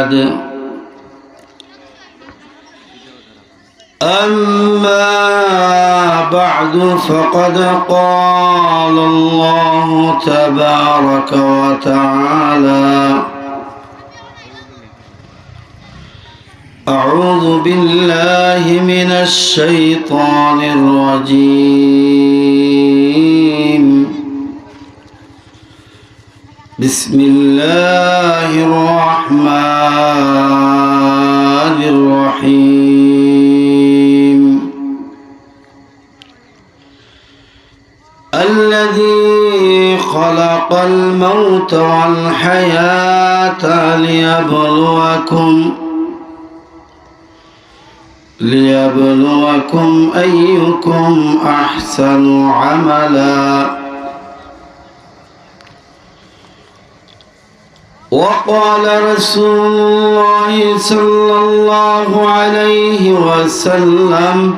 بعد أما بعد فقد قال الله تبارك وتعالى أعوذ بالله من الشيطان الرجيم بسم الله الرحمن الرحيم الذي خلق الموت والحياة ليبلوكم أيكم أحسن عملا وقال رسول الله صلى الله عليه وسلم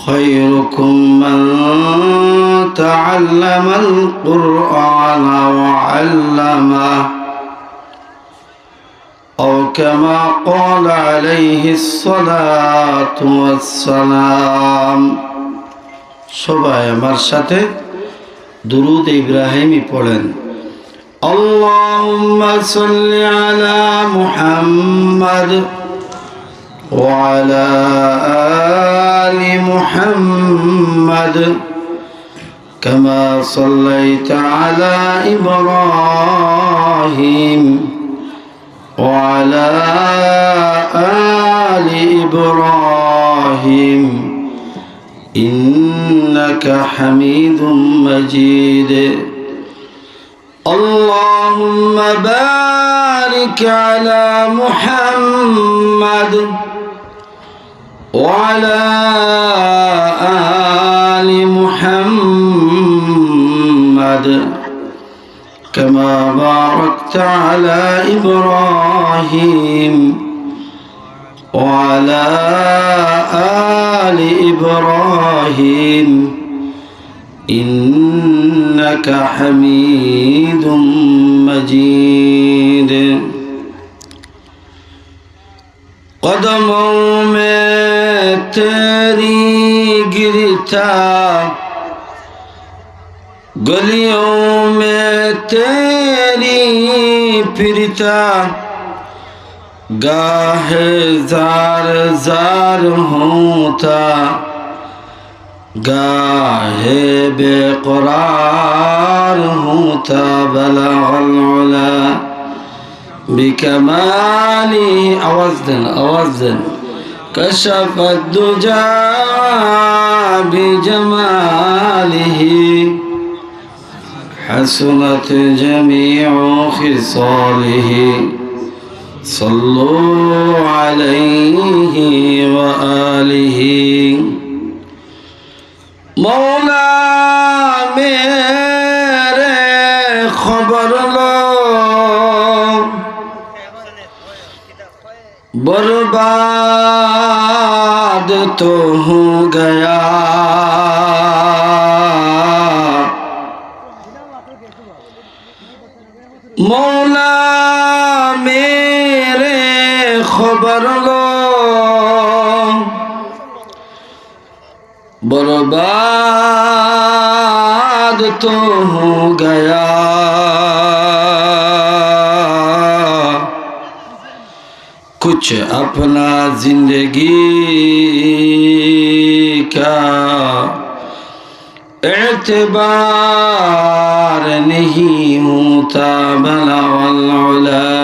خيركم من تعلم القرآن وعلمه أو كما قال عليه الصلاة والسلام সবাই আমার সাথে দুরূদ ইব্রাহিমি পড়েন اللهم صل على محمد وعلى آل محمد كما صليت على إبراهيم وعلى آل إبراهيم إنك حميد مجيد اللهم بارك على محمد وعلى آل محمد كما باركت على إبراهيم وعلى آل إبراهيم إنك حميد مجيد قدموں میں تیری گرتا گلیوں میں تیری پھرتا گاہے زار زار ہوتا گاہے بے قرار ہوتا بلغ العلا بكماله أوزن كشف الدجى بجماله حسنت جميع خصاله صلوا عليه وآله مولا میرے خبر لو برباد تو ہو گیا مولا میرے خبر لو برباد تو ہو گیا کچھ اپنا زندگی کا اعتبار نہیں ہوتا بلغ العلا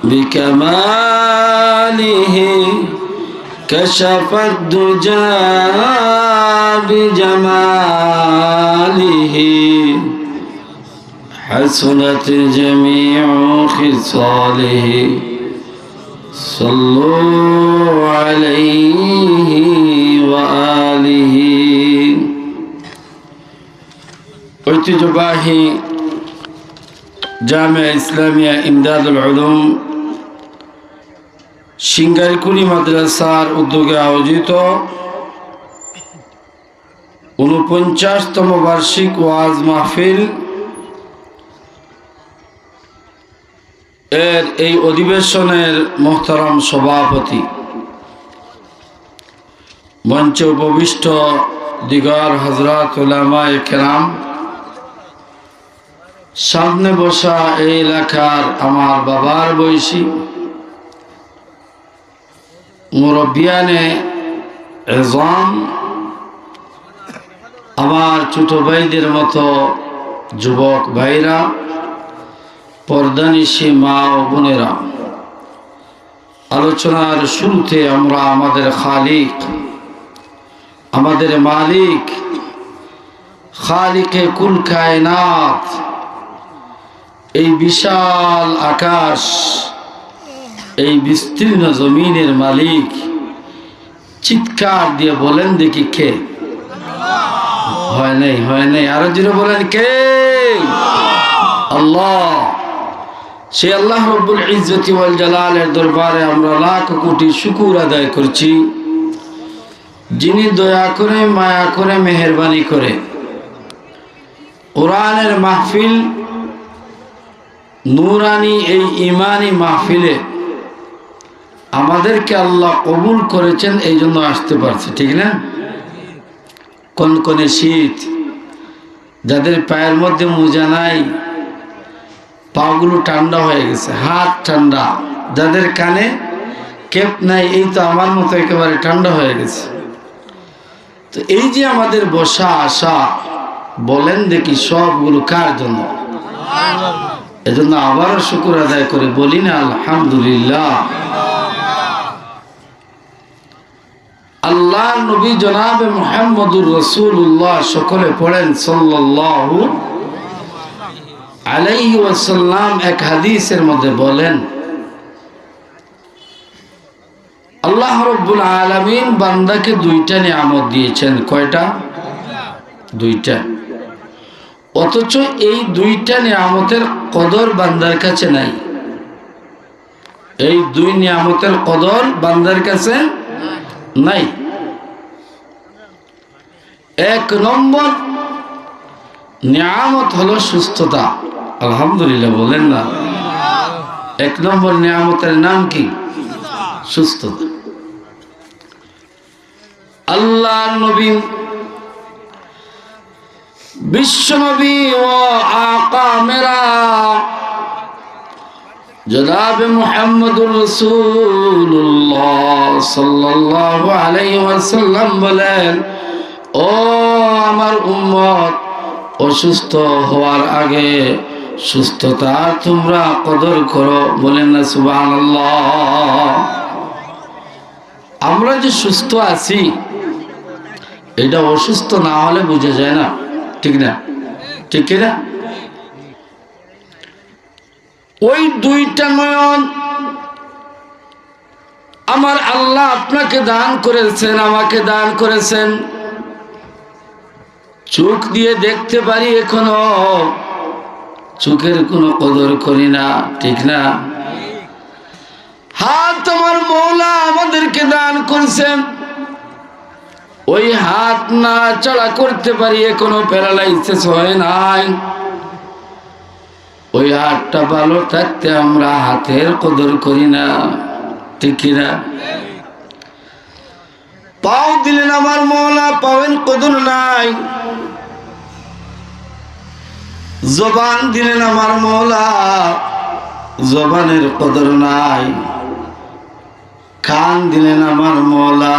بکمالہ کشف الدجى بجمالہ حسنت جميع خصاله صلوا عليه وآله ঐতিহ্যবাহী জামিয়া ইসলামিয়া ইমদাদুল উলুম সিঙ্গারকুড়ি মাদ্রাসার উদ্যোগে আয়োজিত ৪৯তম বার্ষিক ওয়াজ মাহফিল এর এই অধিবেশনের মোহতারাম সভাপতি, মঞ্চে উপবিষ্ট দিগর হযরত উলামায়ে কেরাম, সামনে বসা এই এলাকার আমার বাবার বয়সী মুরব্বিয়ানে এজাম, আমার ছোট ভাইদের মতো যুবক ভাইরা, পর্দানিশী মা ও বোনেরা, আলোচনার শুরুতে আমরা আমাদের খালিক, আমাদের মালিক, খালিকে কুল কায়নাত, এই বিশাল আকাশ, এই বিস্তীর্ণ জমিনের মালিক, চিৎকার দিয়ে বলেন দেখি কে? হয় নাই, আরো জোরে বলেন কে? আল্লাহ। সে আল্লাহ রব্বুল ইজ্জতি ওয়াল জালালের দরবারে আমরা লাখ কোটি শুকর আদায় করছি, যিনি দয়া করে, মায়া করে, মেহেরবানি করে কোরআনের মাহফিল, নূরানি এই ইমানি মাহফিলে আমাদেরকে আল্লাহ কবুল করেছেন, এই জন্য আসতে পারছে, ঠিক না? কনকনে শীত, যাদের পায়ের মধ্যে মোজা নাই, পাগুলো ঠান্ডা হয়ে গেছে, হাত ঠান্ডা, যাদের কানে কেপ নাই, এই তো আমার মতো একেবারে ঠান্ডা হয়ে গেছে। তো এই যে আমাদের বসা আসা, বলেন দেখি সবগুলো কার জন্য? এজন্য আবারও শুকর আদায় করে বলি না আলহামদুলিল্লাহ। আল্লাহ নবী জনাবে মুহাম্মদুর রাসূলুল্লাহ, সকলে পড়েন সাল্লাল্লাহু আলাইহি ওয়াসাল্লাম, এক হাদিসের মধ্যে বলেন, আল্লাহ রাব্বুল আলামিন বান্দাকে দুইটা নিয়ামত দিয়েছেন। কয়টা? দুইটা। অথচ এই দুইটা নিয়ামতের কদর বান্দার কাছে নাই। এই দুই নিয়ামতের কদর বান্দার কাছে নাই। এক নম্বর নিয়ামত হলো সুস্থতা। আলহামদুলিল্লাহ বলেন না? এক নম্বর নিয়ামতের নাম কি? সুস্থতা। আল্লাহ নবী, বিশ্ব নবী ও আকা মেরা জনাব মুহাম্মদুর রাসূলুল্লাহ সাল্লাল্লাহু আলাইহি ওয়াসাল্লাম বলেন, ও আমার উম্মত, অসুস্থ হওয়ার আগে সুস্থতা তোমরা কদর করো। বলেন না সুবহানাল্লাহ। আমরা যে সুস্থ আছি, এটা অসুস্থ না হলে বোঝা যায় না, ঠিক না? ঠিক না? ওই দুইটা নয়ন আমার আল্লাহ আপনাকে দান করেছেন, আমাকে দান করেছেন। চোখ দিয়ে দেখতে পারি, এখনো চোখের কোনো কদর করি না, ঠিক না? হাত আমার মওলা আমাদেরকে দান করেছেন, ওই হাত না চলা করতে পারি, এখনো প্যারালাইসিস হয় নাই। ওই হাতটা ভালো থাকতে আমরা হাতের কদর করি না, ঠিক না? পাও দিলেন আমার মওলা, পাওয়ের কদর নাই। জবান দিলেন আমার মওলা, জবানের কদর নাই। কান দিলেন আমার মওলা,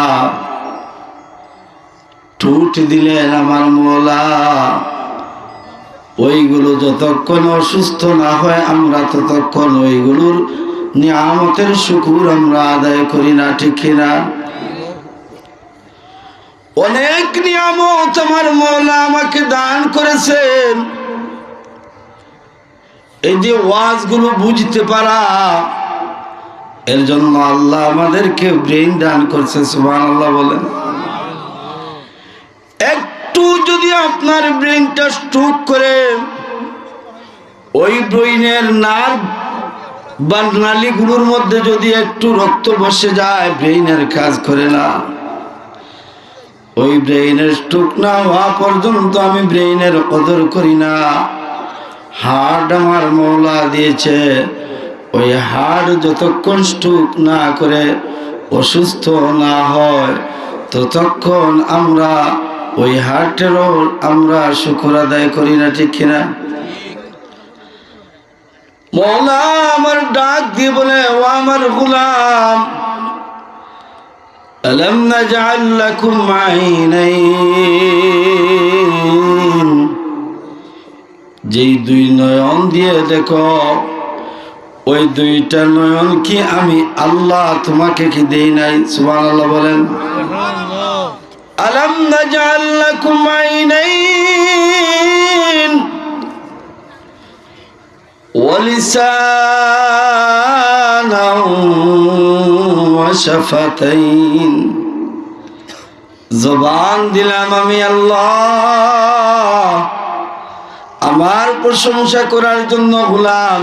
ঠোঁট দিলেন আমার মওলা। ওইগুলো যতক্ষণ অসুস্থ না হয়, আমরা ততক্ষণ ওইগুলোর নিয়ামতের শুকর আমরা আদায় করি না, ঠিক না? অনেক নিয়ামত আমার মওলা আমাকে দান করেছেন। এই যে ওয়াজগুলো বুঝতে পারা, এর জন্য আল্লাহ আমাদেরকে ব্রেইন দান করছে। সুবহানাল্লাহ বলেন। একটু যদি আপনার ব্রেইনটা স্ট্রোক করে, ওই ব্রেইনের নার্ভ বা নালীগুলোর মধ্যে যদি একটু রক্ত বসে যায়, ব্রেইনের কাজ করে না। ওই ব্রেইনের স্ট্রোক না হওয়া পর্যন্ত আমি ব্রেইনের কদর করি না। হার্ট আমার মওলা দিয়েছে, ওই হাড় যতক্ষণ স্ট্রোক না করে অসুস্থ না হয় ততক্ষণ আমরা ওই হার্টেরও আমরা শুকর আদায় করি না, ঠিক কিনা? মওলা আমার ডাক দিয়ে বলে, ও আমার গোলাম, আলাম নাজআল লাকুম আইনাইন, যেই দুই নয়ন দিয়ে দেখো, ওই দুইটা নয়ন কি আমি আল্লাহ তোমাকে কি দেই নাই? সুবহানাল্লাহ বলেন। আলাম নাজআল লাকুম আইনাইন ওয়া লিসানান ওয়া শাফাতাইন, জবান দিলাম আমি আল্লাহ আমার প্রশংসা করার জন্য। গোলাম,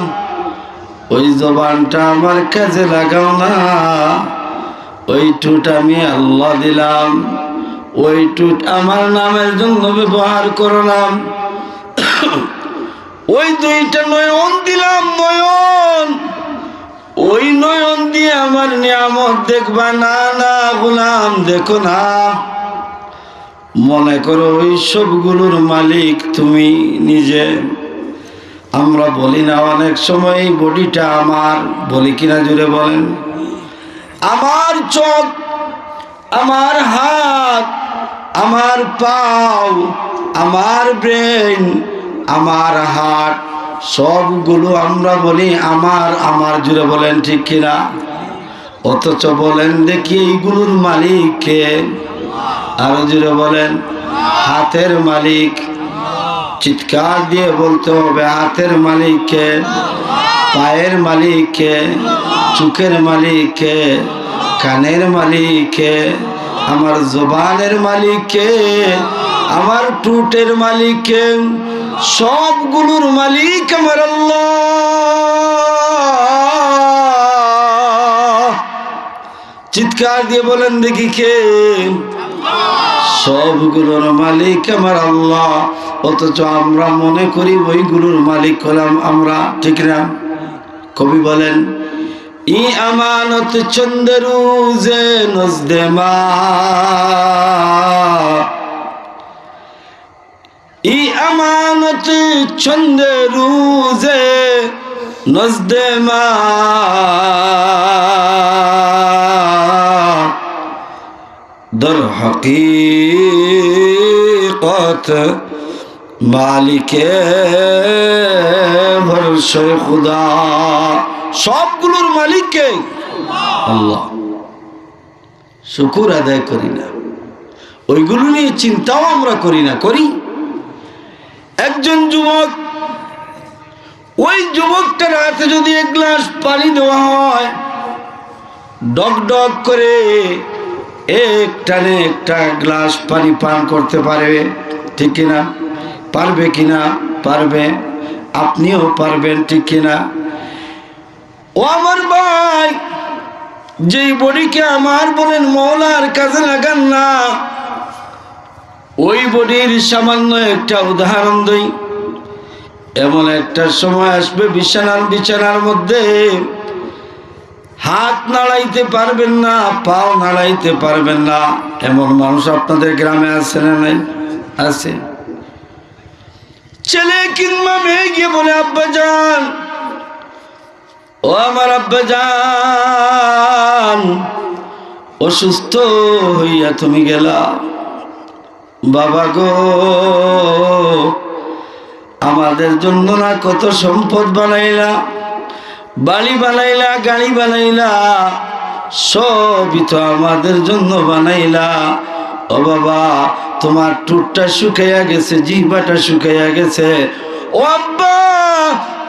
ওই জবানটা আমার কাজে লাগাও না, ওই ঠোঁট আমি আল্লাহ দিলাম, ওই ঠোঁট আমার নামের জন্য ব্যবহার করলাম। ওই দুইটা নয়ন দিলাম, নয়ন, ওই নয়ন দিয়ে আমার নিয়ামত দেখবা না? না গোলাম, দেখো না, মনে করো ওই সবগুলোর মালিক তুমি নিজে। আমরা বলি না অনেক সময় এই বডিটা আমার, বলি কিনা জুড়ে বলেন? আমার চোখ, আমার হাত, আমার পাও, আমার ব্রেন, আমার হার্ট, সবগুলো আমরা বলি আমার আমার, জুড়ে বলেন ঠিক কিনা? অথচ বলেন দেখি এইগুলোর মালিক কে? আরো জুড়ে বলেন। হাতের মালিক, চিৎকার দিয়ে বলতে হবে, হাতের মালিক কে? পায়ের মালিক কে? চোখের মালিক কে? কানের মালিক কে? আমার জবানের মালিক কে? আমার ঠোঁটের মালিক কে? সবগুলোর মালিক আমার আল্লাহ। চিৎকার দিয়ে বলেন দেখি কে? সবগুলোর মালিক আমার আল্লাহ। অথচ আমরা মনে করি ওইগুলোর মালিক হলাম আমরা, ঠিক না? কবি বলেন, ই আমানত চন্দ রোজে নজদে মা, ই আমানত চন্দ রোজে নজদে মা, দর হকীকত মালিকে ভরসে খুদা। সবগুলোর মালিক কে? আল্লাহ। শুকর আদায় করি না, ওইগুলো নিয়ে চিন্তাও আমরা করি না। করি? একজন যুবক, ওই যুবকটার হাতে যদি এক গ্লাস পানি দেওয়া হয়, ডক ডক করে এক টানে একটা গ্লাস পানি পান করতে পারবে, ঠিক কিনা? পারবে কিনা? পারবে। আপনিও পারবেন, ঠিক কিনা? ও আমার ভাই, যেই বডিকে আমার বলেন মওলার কাজে লাগান না, ওই বডির সামান্য একটা উদাহরণ দেই। এমন একটা সময় আসবে বিছানার মধ্যে হাত নাড়াইতে পারবেন না, পাও নাড়াইতে পারবেন না। এমন মানুষ আপনাদের গ্রামে আছে না নাই? আছে। ছেলে কিংবা মেয়ে গিয়ে বলে, আব্বা জান, ও আমার আব্বা জান, অসুস্থ হইয়া তুমি গেলা। বাবা গো, আমাদের জন্য না কত সম্পদ বানাইলা, বাড়ি বানাইলা, গাড়ি বানাইলা, সবই তো আমাদের জন্য বানাইলা। ও বাবা, তোমার ঠোঁটটা শুকাইয়া গেছে, জিহ্বাটা শুকাইয়া গেছে। ও আব্বা,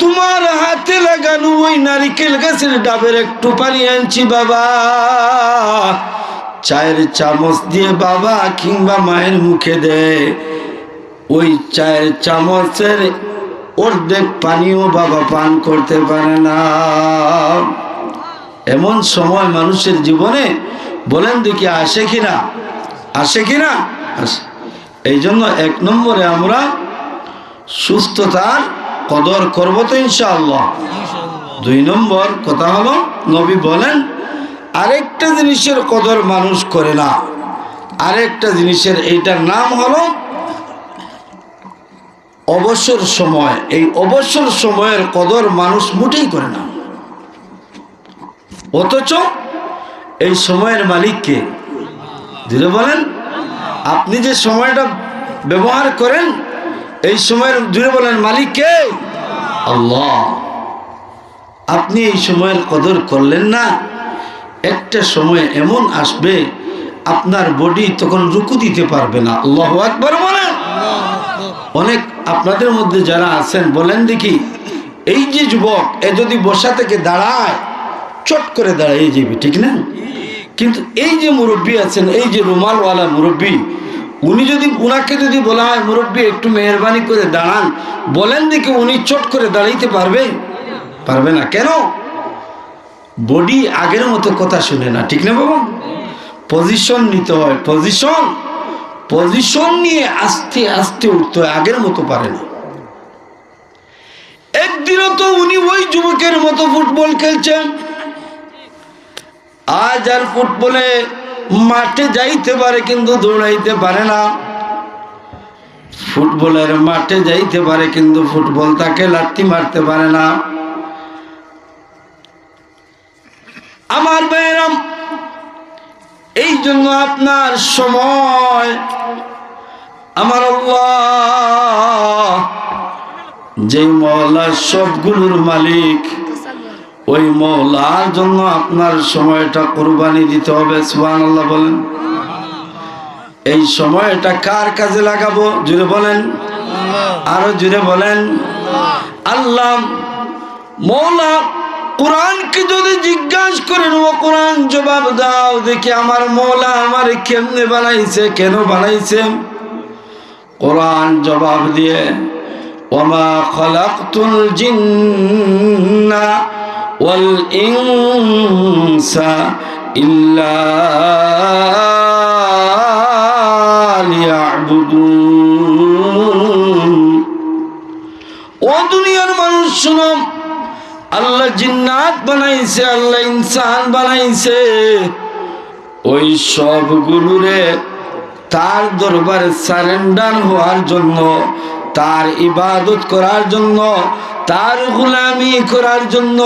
তোমার হাতে লাগানো ওই নারিকেল গাছের ডাবের একটু পানি আনছি বাবা, চায়ের চামচ দিয়ে বাবা কিংবা মায়ের মুখে দে। ওই চায়ের চামচের অর্ধেক পানিও বাবা পান করতে পারে না। এমন সময় মানুষের জীবনে বলেন দেখি আসে কিনা? আসে কিনা? আসে। এই জন্য এক নম্বরে আমরা সুস্থতার কদর করব তো ইনশাআল্লাহ। 2 নম্বর কথা হলো নবী বলেন আরেকটা জিনিসের কদর মানুষ করে না, আরেকটা জিনিসের এইটার নাম হলো অবসর সময়। এই অবসর সময়ের কদর মানুষ মোটেই করে না, অথচ এই সময়ের মালিক কে? ধীরে বলেন। আপনি যে সময়টা ব্যবহার করেন এই সময়ের, ধীরে বলেন, মালিক কে? আল্লাহ। আপনি এই সময়ের কদর করলেন না, একটা সময় এমন আসবে আপনার বডি তখন রুকু দিতে পারবে না। আল্লাহু আকবার বলেন। অনেক আপনাদের মধ্যে যারা আছেন বলেন দেখি, এই যে যুবক এ যদি বসা থেকে দাঁড়ায় চট করে দাঁড়িয়ে যাবে, ঠিক না? কিন্তু এই যে মুরব্বী আছেন, এই যে রুমালওয়ালা মুরব্বী, উনি যদি, উনাকে যদি বলা হয় মুরব্বী একটু মেহরবানি করে দাঁড়ান, বলেন দেখি উনি চট করে দাঁড়াইতে পারবে? পারবে না। কেন? বডি আগের মতো কথা শুনে না, ঠিক না বাবা? পজিশন নিতে হয়, পজিশন নিয়ে আস্তে আস্তে উঠতে হয়, আগের মতো পারে না। একদিনও তো উনি ওই যুবকের মতো ফুটবল খেলছেন, আজ আর ফুটবলে মাঠে যাইতে পারে কিন্তু দৌড়াইতে পারে না। ফুটবলের মাঠে যাইতে পারে কিন্তু ফুটবল তাকে লাথি মারতে পারে না। আমার ভাইয়েরাম, এই জন্য আপনার সময় আমার আল্লাহ যে মওলা সবগুলোর মালিক, ওই মওলার জন্য আপনার সময়টা কুরবানি দিতে হবে। সুবহানাল্লাহ বলেন। এই সময়টা কার কাজে লাগাবো? জুড়ে বলেন, আরো জুড়ে বলেন। আল্লাহ মওলা কোরআনকে যদি জিজ্ঞাসা করেন, ও কোরআন জবাব দাও দেখি আমার মওলা আমার কেমনে বানাইছে, কেন বানাইছে? কোরআন জবাব দিয়ে, ওমা খালাকতুল জিন্না ওয়াল ইনসা ইল্লা লিয়াবুদুন। ও দুনিয়ার মানুষ শোনো, আল্লাহ জিন্নাত বানাইছে, আল্লাহ ইনসান বানাইছে, ওই সবগুলোরে তার দরবারে সারেন্ডার হওয়ার জন্য, তার ইবাদত করার জন্য, তার গোলামি করার জন্য,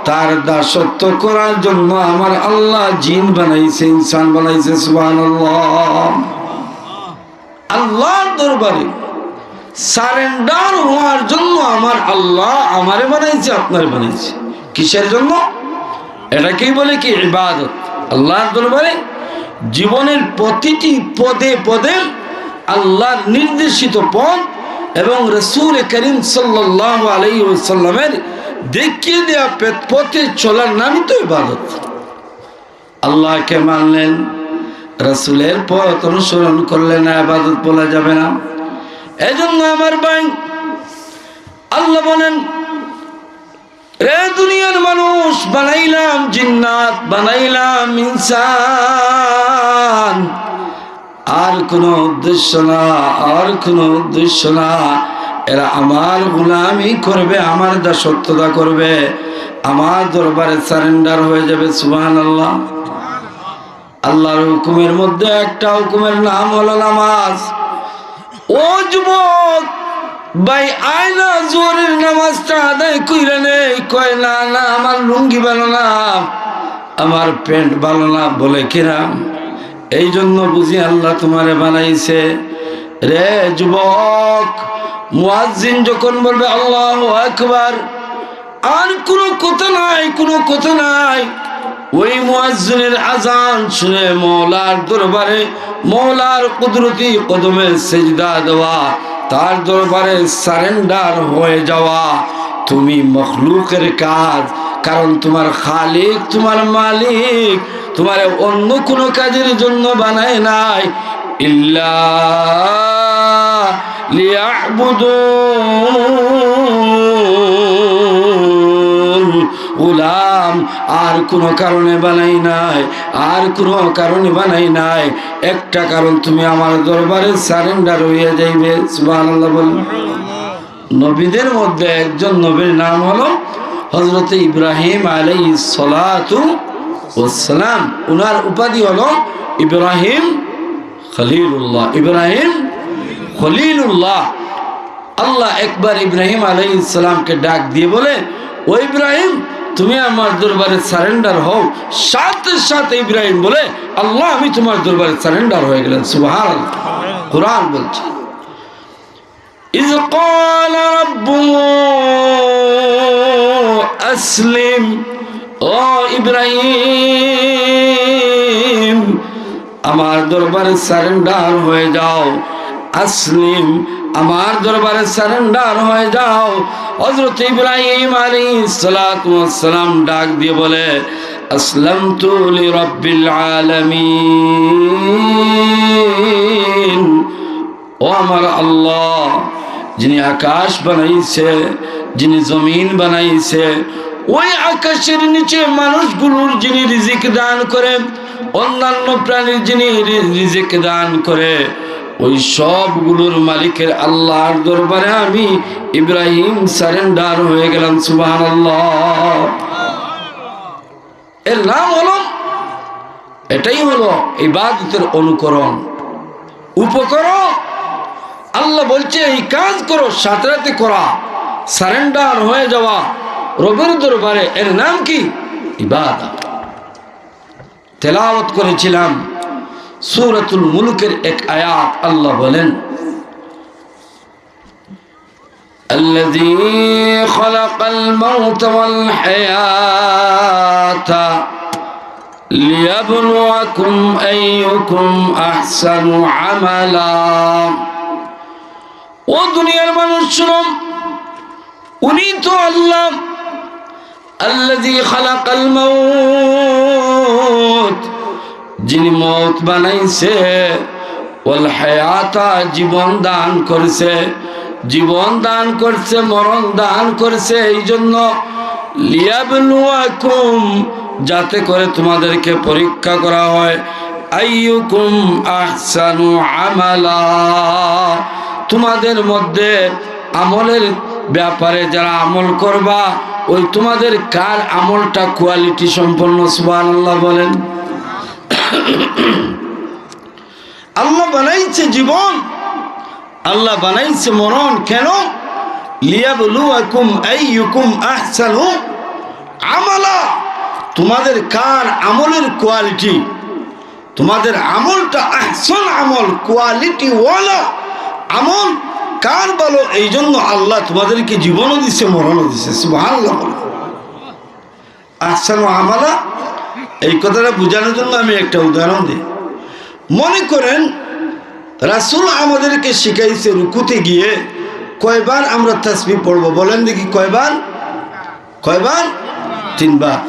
তার দাসত্ব করার জন্য আমার আল্লাহ জিন বানাইছে, ইনসান বানাইছে। সুবহানাল্লাহ। আল্লাহর দরবারে সারেন্ডার হওয়ার জন্য আমার আল্লাহ আমারে বানাইছে, আপনারে বানাইছে। কিসের জন্য? এটাকেই বলে কি? ইবাদত। আল্লাহর দরবারে জীবনের প্রতিটি পদে পদে আল্লাহর নির্দেশিত পথ এবং রাসূল করিম সাল্লাল্লাহু আলাইহি ওয়াসাল্লামের দেখিয়ে দেওয়া পথে চলার নামই তো ইবাদত। আল্লাহকে মানলেন, রাসূলের পথ অনুসরণ করলেন, ইবাদত বলা যাবে না। এজন্য আমার ভাই, আল্লাহ বলেন, রে দুনিয়ার মানুষ, বানাইলাম জিন্নাত, বানাইলাম ইনসান, আর কোনো উদ্দেশ্য না, আর কোনো উদ্দেশ্য না। এরা আমার গোলামি করবে, আমার দাসত্বতা করবে, আমার দরবারে সারেন্ডার হয়ে যাবে। সুবহানাল্লাহ। আল্লাহর হুকুমের মধ্যে একটা হুকুমের নাম হলো নামাজ। ও যুবক ভাই, আয়না জোরের নামাজটা আদায় কইরা নেই। কয় না না, আমার লুঙ্গি ভালো না, আমার প্যান্ট ভালো না, বলে কিনা? এই জন্য বুঝি আল্লাহ তোমারে বানাইছে। রে যুবক, মুয়াজ্জিন যখন বলবে আল্লাহু আকবার, আর কোনো কথা নাই, কোনো কথা নাই। ওই মুয়াজ্জিনের আজান শুনে মওলার দরবারে, মওলার কুদরতি কদমে সিজদা দেওয়া, তার দরবারে সারেন্ডার হয়ে যাওয়া। তুমি মখলুকের কাজ, কারণ তোমার খালিক, তোমার মালিক তোমার অন্য কোনো কাজের জন্য বানায় নাই, ইল্লা লিয়াবুদুন। গোলাম আর কোনো কারণে বানাই নাই, আর কোনো কারণে বানাই নাই। একটা কারণ, তুমি আমার দরবারে সারেন্ডার হইয়া যাইবে। সুবহানাল্লাহ বলেন। নবীদের মধ্যে একজন নবীর নাম হলো হযরত ইব্রাহিম আলাইহিস সালাতু ওয়াস সালাম, উনার উপাধি হলো ইব্রাহিম খলিলুল্লাহ। ইব্রাহিম খলিলুল্লাহ। আল্লাহ একবার ইব্রাহিম আলাইহিস সালামকে ডাক দিয়ে বলে, ও ইব্রাহিম, তুমি আমার দরবারে সারেন্ডার হও। সাথে সাথে ইব্রাহিম বলে, আল্লাহ আমি তোমার দরবারে সারেন্ডার হয়ে গেলেন। সুবহানাল্লাহ। কুরআন বলছে, ইয ক্বালা রাব্বুহু আসলিম, ও ইব্রাহিম আমার দরবারে সারেন্ডার হয়ে যাও। আসলিম, আমার দরবারে সারেন্ডার হয়ে যাও। হযরত ইব্রাহিম আলাইহিস সালাতু ওয়াস সালাম ডাক দিয়ে বলে, আসলামতু লিরাব্বিল আলামিন। ও আমার আল্লাহ, যিনি আকাশ বানাইছে, যিনি জমিন বানাইছে, ওই আকাশের নিচে মানুষগুলোর যিনি রিজিক দান করে, অন্যান্য প্রাণীর যিনি রিজিক দান করে, ওই সবগুলোর মালিকের আল্লাহর দরবারে আমি ইব্রাহিম সারেন্ডার হয়ে গেলাম। সুবহানাল্লাহ। এর নাম হলো, এটাই হলো ইবাদতের অনুকরণ, উপকরণ। আল্লাহ বলছে এই কাজ করো, সাথে সাথে করা, সারেন্ডার হয়ে যাওয়া রবের দরবারে, এর নাম কি? ইবাদত। তেলাওয়াত করেছিলাম সূরাতুল মুলকের এক আয়াত। আল্লাহ বলেন, আল্লাযী খালাকাল মাউতা ওয়াল হায়াতা লিয়াবলুয়াকুম আইয়ুকুম আহসানু আমালা। ও দুনিয়ার মানুষ শুনো, উনি তো আল্লাহ, আল্লাযী খালাকাল মাউত, যিনি মওত বানাইছে, ওয়াল হায়াতা, জীবন দান করছে, জীবন দান করছে, মরণ দান করছে। এই জন্য লিয়াবলুয়াকুম, যাতে করে তোমাদেরকে পরীক্ষা করা হয়, আইয়ুকুম আহসানু আমালা, তোমাদের মধ্যে আমলের ব্যাপারে যারা আমল করবা, ওই তোমাদের কার আমলটা কোয়ালিটি সম্পন্ন। সুবহানাল্লাহ বলেন। আল্লাহ বানাইছে জীবন, আল্লাহ বানাইছে মরণ, কেন? লিয়াবলুয়াকুম আইয়ুকুম আহসানু আমালা, তোমাদের কার আমলের কোয়ালিটি, তোমাদের আমলটা আহসান আমল, কোয়ালিটি ওয়ালা আমল কার ভালো, এই জন্য আল্লাহ তোমাদেরকে জীবনও দিছে, মরণও দিছে। সুবহানাল্লাহ। আহসানু আমালা, এই কথাটা বোঝানোর জন্য আমি একটা উদাহরণ দিই। মনে করেন রাসূল আমাদেরকে শিখাইছে রুকুতে গিয়ে কয়বার আমরা তাসবিহ পড়বো, বলেন দেখি কয়বার? কয়বার? 3 বার।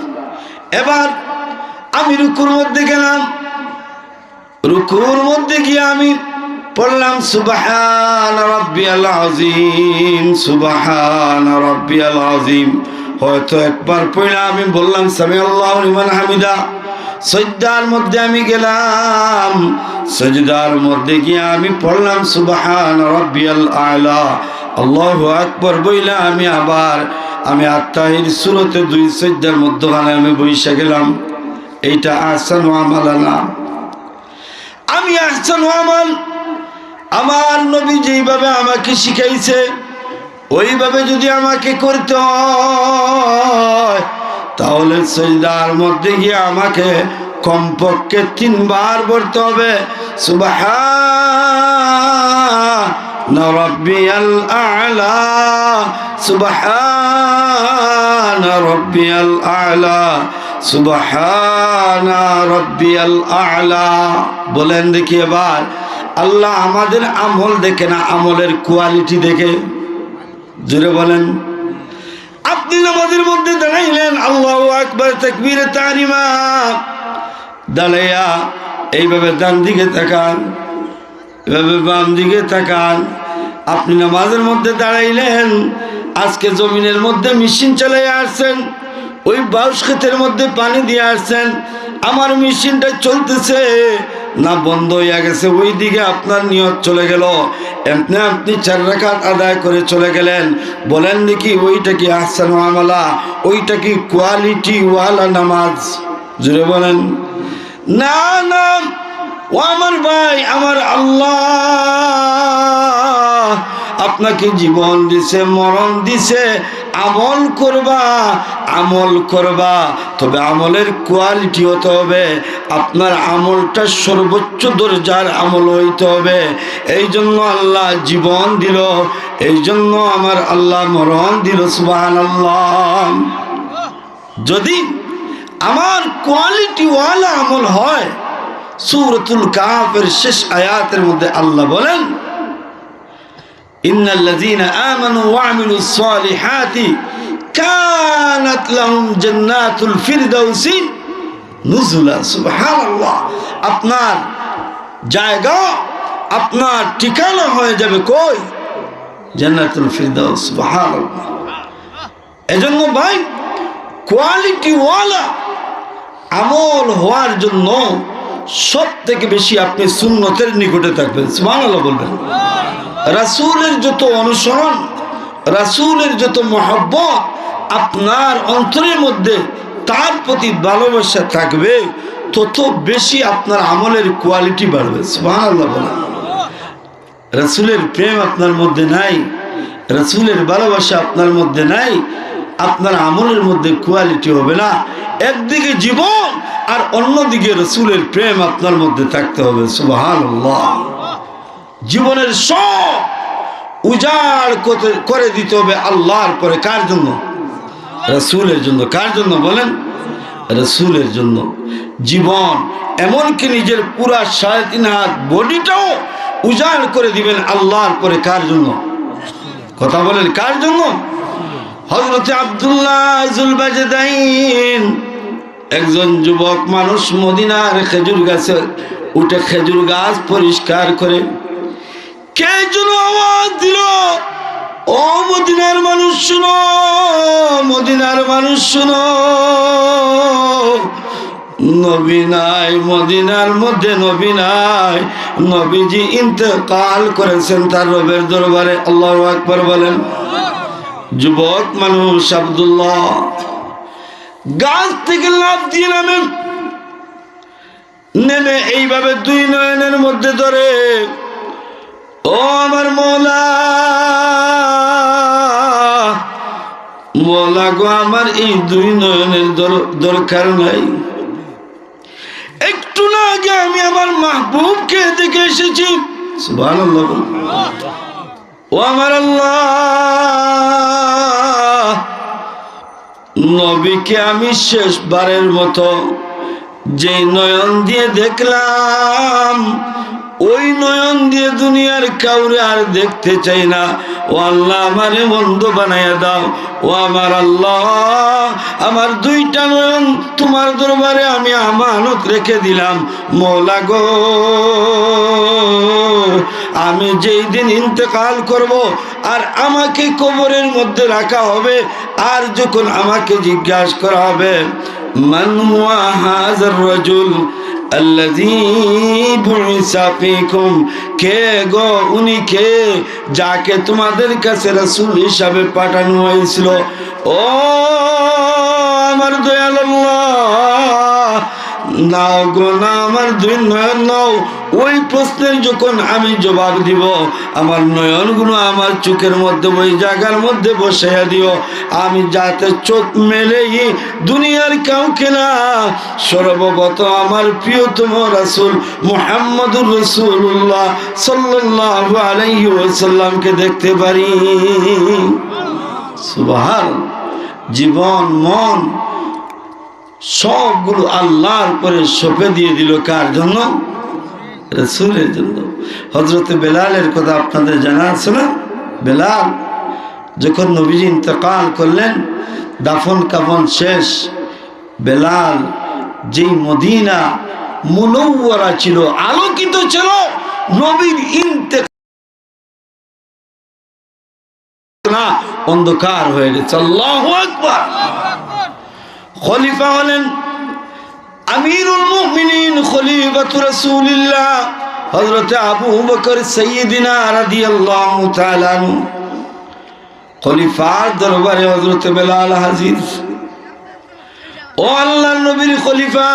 এবার আমি রুকুর মধ্যে গেলাম, রুকুর মধ্যে গিয়ে আমি পড়লাম সুবহান রাব্বিয়াল আযীম, সুবহান রাব্বিয়াল আযীম। হয়তো একবার পড়লাম, আমি বললাম সামিআল্লাহু লিমান হামিদা। সাজদার মধ্যে আমি গেলাম, সাজদার মধ্যে গিয়ে আমি পড়লাম সুবহান রাব্বিয়াল আ'লা, আল্লাহু আকবার বইলা আমি আত্তাহির সূরাতে 2 সাজদার মধ্যখানে আমি বইসা গেলাম। এইটা আহসানু আমাল না। আমি আহসানু আমাল, আমার নবী যেইভাবে আমাকে শিখাইছে ওইভাবে যদি আমাকে করতে হয়, তাহলে সাজদার মধ্যে গিয়ে আমাকে কমপক্ষে 3 বার পড়তে হবে সুবহান রাব্বিয়াল আ'লা, সুবহান রাব্বিয়াল আ'লা, সুবহান রাব্বিয়াল আ'লা। বলেন দেখি এবার, আল্লাহ আমাদের আমল দেখে না, আমলের কোয়ালিটি দেখে। জোরে বলেন। আপনি নামাজের মধ্যে দাঁড়াইলেন, আল্লাহু আকবার, তাকবীরে তাহরিমা, দাঁড়াইয়া এইভাবে ডান দিকে তাকান, এভাবে বাম দিকে তাকান। আপনি নামাজের মধ্যে দাঁড়াইলেন, আজকে জমিনের মধ্যে মেশিন চালিয়ে আসছেন, ওই বাউশ ক্ষেতের মধ্যে পানি দিয়ে আসছেন, আমার মেশিনটা চলতেছে, না বন্ধ হইয়া গেছে, ওই দিকে আপনার নিয়ত চলে গেল, এমনি আপনি 4 রাকাত আদায় করে চলে গেলেন। বলেন দেখি ওইটা কি আহসানু আমালা, ওইটা কি কোয়ালিটি ওয়ালা নামাজ? জুড়ে বলেন না না। ও আমার ভাই, আমার আল্লাহ আপনাকে জীবন দিছে, মরণ দিছে, আমল করবা, আমল করবা, তবে আমলের কোয়ালিটি হতে হবে। আপনার আমলটা সর্বোচ্চ দরজার আমল হইতে হবে। এই জন্য আল্লাহ জীবন দিল, এই জন্য আমার আল্লাহ মরণ দিল। সুবহানাল্লাহ। যদি আমার কোয়ালিটি ওয়ালা আমল হয়, সূরাতুল কাহফের শেষ আয়াতের মধ্যে আল্লাহ বলেন, ইন্নাল্লাযীনা আমানু ওয়া আমিলুস সালিহাতি কানাত লাহুম জান্নাতুল ফিরদাউসি নুজুলা। সুবহানাল্লাহ। আপনার জায়গা, আপনার ঠিকানা হয়ে যাবে কই? জান্নাতুল ফিরদাউস। সুবহানাল্লাহ। এজন্য ভাই, কোয়ালিটি ওয়ালা আমল হওয়ার জন্য সব থেকে বেশি আপনি সুন্নতের নিকটে থাকবেন। সুবহানাল্লাহ বলবেন। রাসূলের যত অনুসরণ, রাসূলের যত মহব্বত আপনার অন্তরের মধ্যে তার প্রতি ভালোবাসা থাকবে, তত বেশি আপনার আমলের কোয়ালিটি বাড়বে। সুবহানাল্লাহ বলেন। রাসূলের প্রেম আপনার মধ্যে নাই, রাসূলের ভালোবাসা আপনার মধ্যে নাই, আপনার আমলের মধ্যে কোয়ালিটি হবে না। একদিকে জীবন আর অন্যদিকে রাসূলের প্রেম আপনার মধ্যে থাকতে হবে। সুবহানাল্লাহ। জীবনের সব উজাড় করে দিতে হবে আল্লাহর পরে। কার জন্য? রাসূলের জন্য। কার জন্য বলেন? রাসূলের জন্য। জীবন, এমনকি নিজের পুরা 3.5 হাত বডিটাও উজাড় করে দিবেন আল্লাহর পরে। কার জন্য? কথা বলেন, কার জন্য? হযরত আব্দুল্লাহ যুলবাজদাইন, একজন যুবক মানুষ, মদিনার খেজুর গাছে উঠে খেজুর গাছ পরিষ্কার করে। কে যেন আওয়াজ দিল, ও মদিনার মানুষ শুনো, মদিনার মানুষ শুনো, নবী নাই মদিনার মধ্যে, নবী নাই, নবীজি ইন্তেকাল করেছেন তার রবের দরবারে। আল্লাহু আকবার বলেন। যুবক মানুষ আব্দুল্লাহ গাছ থেকে লাফ দিয়ে নামেন, নেমে এইভাবে 2 নয়নের মধ্যে ধরে, ও আমার মওলা, মওলা গো, আমার এই 2 নয়নের দরকার নাই। একটু না আগে আমি আমার মাহবুবকে দেখে এসেছি। সুবহানাল্লাহ। ও আমার আল্লাহ, নবীকে আমি শেষবারের মতো যে নয়ন দিয়ে দেখলাম, ওই নয়ন দিয়ে দুনিয়ার কাউরে আর দেখতে চাই না। ও আল্লাহ, আমারে বন্ধ বানাইয়া দাও। ও আমার আল্লাহ, আমার 2টা নয়ন তোমার দরবারে আমি আমানত রেখে দিলাম। মওলা গো, আমি যেই দিন ইন্তেকাল করব আর আমাকে কবরের মধ্যে রাখা হবে, আর যখন আমাকে জিজ্ঞাসা করা হবে, মান হুয়া হাযার রাজুল আল্লাযী বুইসা ফীকুম, কে গো, উনি কে যাকে তোমাদের কাছে রাসূল হিসাবে পাঠানো হয়েছিল? ও আমার দয়াল আল্লাহ, নাও গো না, আমার 2 নয়ন নাও। ওই প্রশ্নের যখন আমি জবাব দিব, আমার নয়নগুলো আমার চোখের মধ্যে, ওই জায়গার মধ্যে বসাইয়া দিও, আমি যাতে চোখ মেলেই দুনিয়ার কাউকে না, সর্বপ্রথম আমার প্রিয়তম রাসূল মুহাম্মদুর রাসূলুল্লাহ সাল্লাল্লাহু আলাইহি ওয়াসাল্লামকে দেখতে পারি। সুবহানাল্লাহ। জীবন, মন সবগুলো আল্লাহর পরে সঁপে দিয়ে দিল। কার জন্য? রাসূলের জন্য। হযরত বেলালের কথা আপনাদের জানা আছে না? বেলাল যখন নবীজি ইন্তেকাল করলেন, দাফন কাফন শেষ, বেলাল যেই মদিনা মুনওয়ারা ছিল, আলোকিত ছিল, নবীর ইন্তেকাল না, অন্ধকার হয়ে গেছে। আল্লাহু আকবার। খলিফা হলেন আমিরুল মুমিনিন খলিফাতুর রাসূলুল্লাহ হযরত আবু বকর সাইয়্যিদিনা রাদিয়াল্লাহু তাআলা আনহু খলিফার দরবারে হযরত বেলাল হাজির। ও আল্লাহর নবীর খলিফা,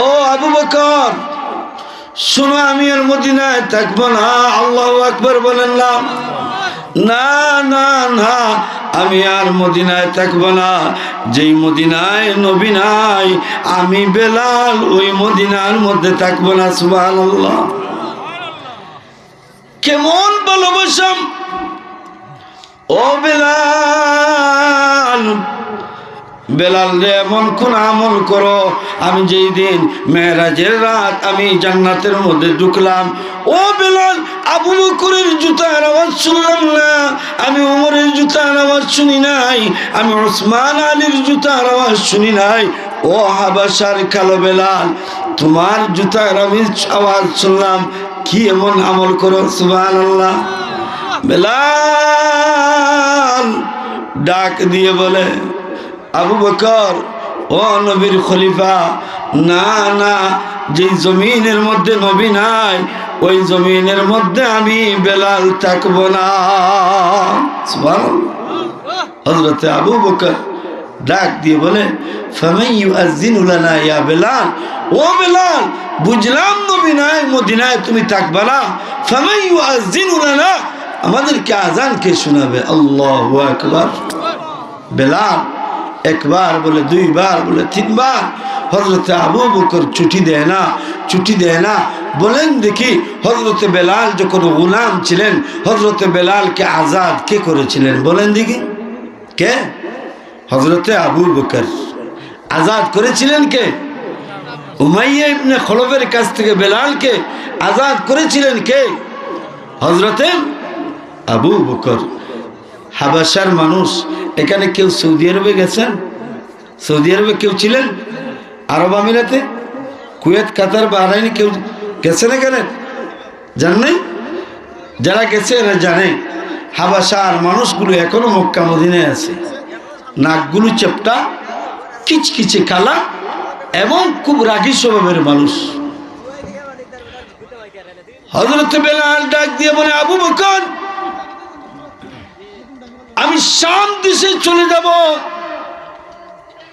ও আবু বকর, শুনো আমি আর মদিনায় থাকবো না। আল্লাহু আকবার বলেন না। না না না, আমি আর মদিনায় থাকবো না। যেই মদিনায় নবী নাই, আমি বেলাল ওই মদিনার মধ্যে থাকবো না। সুবহানাল্লাহ। কেমন ভালোবাসা! ও বেলাল, বেলাল রে, এমন কোন আমল করো, আমি যেই দিন মেরাজের রাত আমি জান্নাতের মধ্যে ঢুকলাম, ও বেলাল, আবু বকরের জুতার আওয়াজ শুনলাম না, আমি ওমরের জুতার আওয়াজ শুনি নাই, আমি ওসমান আলীর জুতার আওয়াজ শুনি নাই। ও হাবাসার কালো বেলাল, তোমার জুতার আমি আওয়াজ শুনলাম। কি এমন আমল করো? সুবহানাল্লাহ। বেলাল ডাক দিয়ে বলে, আবু বকর, ও নবীর খলিফা, না না, যে জমিনের মধ্যে নবী নাই, ওই জমিনের মধ্যে আমি বেলাল থাকবো না। সুবহানাল্লাহ। হযরত আবু বকর ডাক দিয়ে বলে, ফামান ইউআযিনু লানা ইয়া বেলাল, ও বেলাল, বুঝলাম নবী নাই, মদিনায় তুমি থাকবা না, ফামান ইউআযিনু লানা, আমাদেরকে আজান কে শোনাবে? আল্লাহু আকবার। বেলাল একবার বলে, দুইবার বলে, তিনবার। হযরতে আবু বকর ছুটি দেয় না, ছুটি দেয় না। বলেন দেখি, হযরতে বেলাল যখন গোলাম ছিলেন, হযরতে বেলালকে আজাদ কে করেছিলেন? বলেন দেখি, কে? হযরতে আবু বকর। আজাদ করেছিলেন কে? উমাইয়া ইবনে খলফের কাছ থেকে বেলালকে আজাদ করেছিলেন কে? হযরতে আবু বকর। হাবাসার মানুষ। এখানে কেউ সৌদি আরবে গেছেন? সৌদি আরবে কেউ ছিলেন? আরব আমিরাতে, কুয়েত, কাতার, বাহরাইনে কেউ গেছেন? এখানে জান নাই? যারা গেছে এরা জানে হাবাসার মানুষগুলো এখনো মক্কা মদিনায় আছে। নাকগুলো চেপটা, কিচকিচে কালা এবং খুব রাগী স্বভাবের মানুষ। হযরত বেলাল ডাক দিয়ে বলে, আবু বকর, আমি শাম দেশে চলে যাব।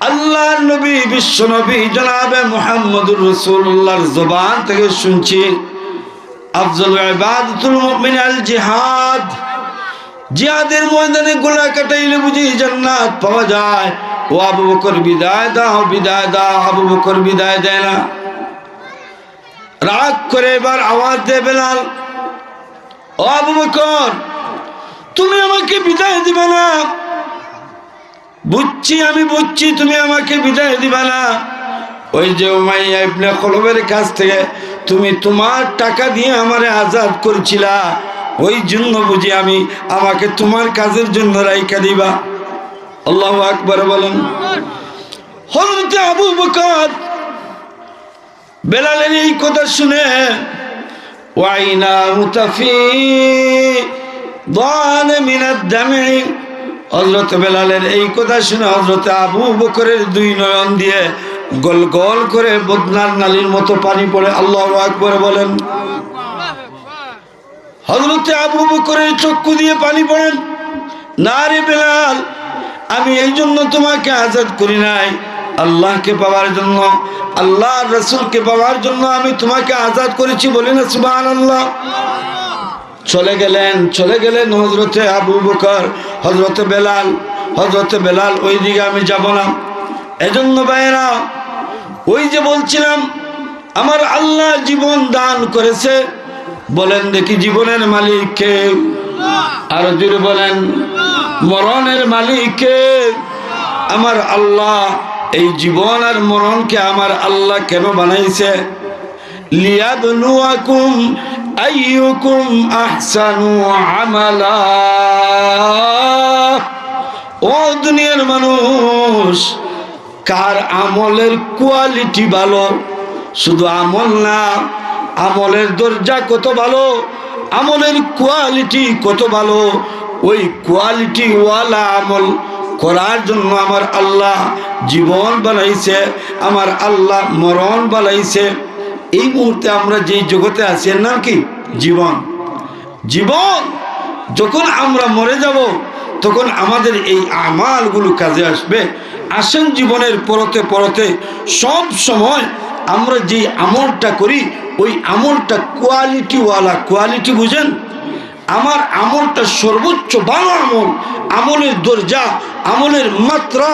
আল্লাহর নবী, বিশ্ব নবী জনাবে মুহাম্মদুর রাসূলুল্লাহর জবান থেকে শুনছি, আফজলুল ইবাদাতুল মুমিন আল জিহাদ। জিহাদের ময়দানে গলা কাটাইলে বুঝি জান্নাত পাওয়া যায়। ও আবু বকর, বিদায় দাও, বিদায় দাও। আবু বকর বিদায় দেয় না। রাগ করে এবার আওয়াজ দেয় বেলাল, ও আবু বকর, তুমি আমাকে বিদায় দিবে না? বুঝছি, আমি বুঝছি তুমি আমাকে বিদায় দিবে না। ওই যে উমাইয়া ইবনে খলফের কাছ থেকে তুমি তোমার টাকা দিয়ে আমারে আজাদ করেছিলা, ওই জন্য বুঝি আমাকে তোমার কাজের জন্য রাইখা দিবা। আল্লাহু আকবার বলেন। হযরত আবু বকর বেলালের এই কথা শুনে ওয়াইনা মুতাফি দান মিনাদ দামি, হযরত বেলালের এই কথা শুনে হযরত আবু বকরের দুই নয়ন দিয়ে গোল গোল করে বদনার নালীর মতো পানি পড়ে। আল্লাহু আকবার বলেন। হযরত আবু বকরের চক্ষু দিয়ে পানি পড়েন। না রে বেলাল, আমি এই জন্য তোমাকে আজাদ করি নাই, আল্লাহকে পাওয়ার জন্য, আল্লাহর রাসূলকে পাওয়ার জন্য আমি তোমাকে আজাদ করেছি। বলি না সুবহানাল্লাহ। চলে গেলেন হযরতে আবু বকর, হযরতে বেলাল ওই দিকে আমি যাব না। এজন্য ভাইরা, ওই যে বলছিলাম আমার আল্লাহ জীবন দান করেছে, বলেন দেখি জীবনের মালিক কে? আর জোরে বলেন, মরণের মালিক কে? আমার আল্লাহ। এই জীবন আর মরণকে আমার আল্লাহ কেন বানাইছে? লিয়াবলুয়াকুম আইয়ুকুম আহসানু আমালা। ও দুনিয়ার মানুষ, কার আমলের কোয়ালিটি ভালো? শুধু আমল না, আমলের দরজা কত ভালো, আমলের কোয়ালিটি কত ভালো। ওই কোয়ালিটি ওয়ালা আমল করার জন্য আমার আল্লাহ জীবন বানাইছে, আমার আল্লাহ মরণ বানাইছে। এই মুহূর্তে আমরা যেই জগতে আছি এর নাম কি? জীবন। জীবন যখন আমরা মরে যাব তখন আমাদের এই আমালগুলো কাজে আসবে। আসেন জীবনের পরতে পরতে সব সময় আমরা যে আমলটা করি ওই আমলটা কোয়ালিটিওয়ালা, কোয়ালিটি বুঝেন? আমার আমলটা সর্বোচ্চ ভালো আমল, আমলের দরজা, আমলের মাত্রা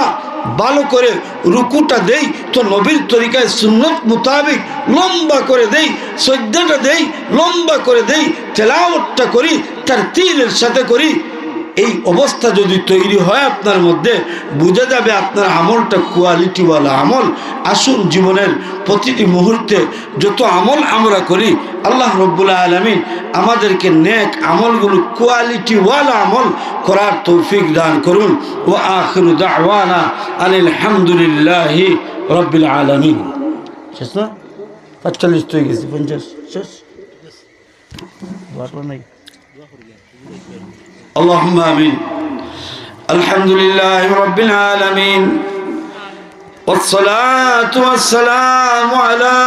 ভালো করে রুকুটা দেই তো নবীর তরিকায় সুন্নত মোতাবেক লম্বা করে দেই, সজ্জাটা দেই লম্বা করে দেই, তেলাওয়াতটা করি তারতিলের সাথে করি। এই অবস্থা যদি তৈরি হয় আপনার মধ্যে, বোঝা যাবে আপনার আমলটা কোয়ালিটিওয়ালা আমল। আসুন জীবনের প্রতিটি মুহূর্তে যত আমল আমরা করি আল্লাহ রব্বুল আলামিন আমাদেরকে নেক আমলগুলো কোয়ালিটিওয়ালা আমল করার তৌফিক দান করুন। ওয়া আখিরু দাওয়ানা আনিল হামদুলিল্লাহি রাব্বিল আলামিন। শেষ না? 45 হয়ে গেছে, 50 শেষ। দোয়া নাই। اللهم آمين. الحمد لله رب العالمين والصلاة والسلام على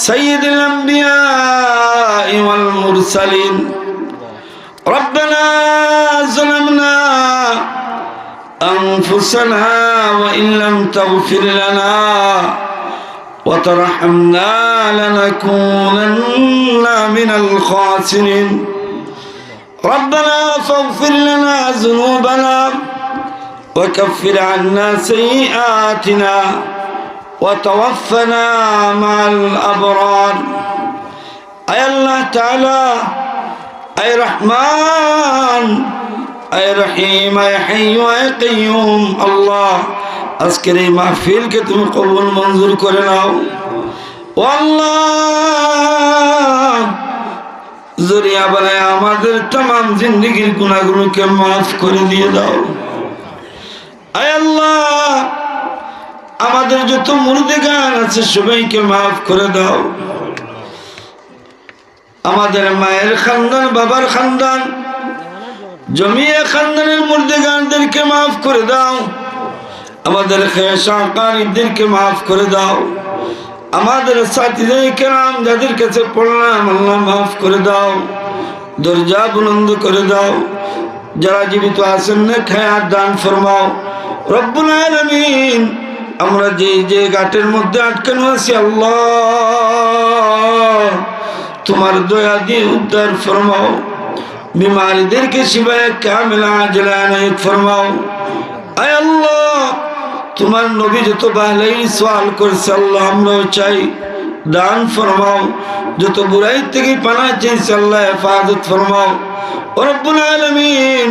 سيد الأنبياء والمرسلين. ربنا ظلمنا أنفسنا وإن لم تغفر لنا وترحمنا لنكونن من الخاسرين. ربنا فاغفر لنا ذنوبنا وكفر عنا سيئاتنا وتوفنا مع الأبرار. أي الله تعالى، أي رحمن، أي رحيم، أي حي، أي قيوم الله আজকের এই মাহফিলকে তুমি কবুল মঞ্জুর করে নাও। ও আল্লাহ, জরিয়া বানায় আমাদের तमाम জিন্দেগীর গুনাহগুলোকে মাফ করে দিয়ে দাও। আয় আল্লাহ, আমাদের যত মুর্দেগান আছে সবাইকে মাফ করে দাও। আমাদের মায়ের খানদান, বাবার খানদান, জমিয়ে খানদানের মুর্দেগানদেরকে মাফ করে দাও। আমাদের খেসাকারীদেরকে মাফ করে দাও। আমাদের সাথীদের কেরাম যাদের কাছে পড়লাম আল্লাহ মাফ করে দাও, দরজা বুলন্দ করে দাও। যারা জীবিত আছেন না খায়াত দান ফরমাও রব্বুল আলামিন। আমরা যে ঘাটের মধ্যে আটকানো আছি আল্লাহ তোমার দয়া দিয়ে উদ্ধার ফরমাও। বিমারীদেরকে শিফায়ে কামিলা আজলা ইনায়াত ফরমাও। আয় আল্লাহ, তোমার নবী যত বাহলাই সওয়াল করছে আল্লাহ আমরাও চাই দান ফরমাও। যত বুরাই থেকে পানা চাইছে আল্লাহ হেফাজত ফরমাও। ও রব্বুল আলামিন,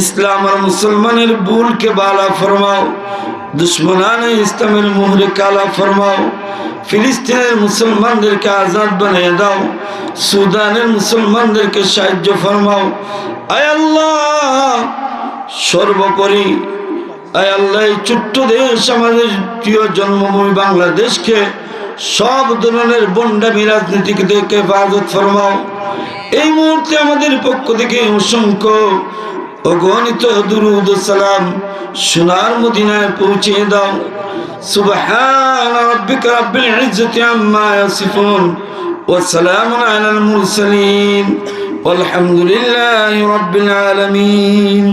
ইসলাম আর মুসলমানের ভুলকে বালা ফরমাও। দুশ্মনানে ইসলামের মুহরে কালা ফরমাও। ফিলিস্তিনের মুসলমানদেরকে আজাদ বানিয়ে দাও। সুদানের মুসলমানদেরকে সাহায্য ফরমাও। আয় আল্লাহ, সর্বোপরি আয় আল্লাহ, এই ছোট্ট দেশ আমাদের প্রিয় জন্মভূমি বাংলাদেশকে সব ধরনের বন্ডামি রাজনীতিক থেকে হেফাজত ফরমাও। এই মুহূর্তে আমাদের পক্ষ থেকে অসংখ্য অগণিত দুরূদ ও সালাম সোনার মদিনায় পৌঁছে দাও। সুবহান রাব্বিকা রাব্বিল ইজ্জাতি আম্মা ইয়াসিফুন ওয়া সালামুন আলাল মুরসালিন ওয়ালহামদুলিল্লাহি রাব্বিল আলামিন।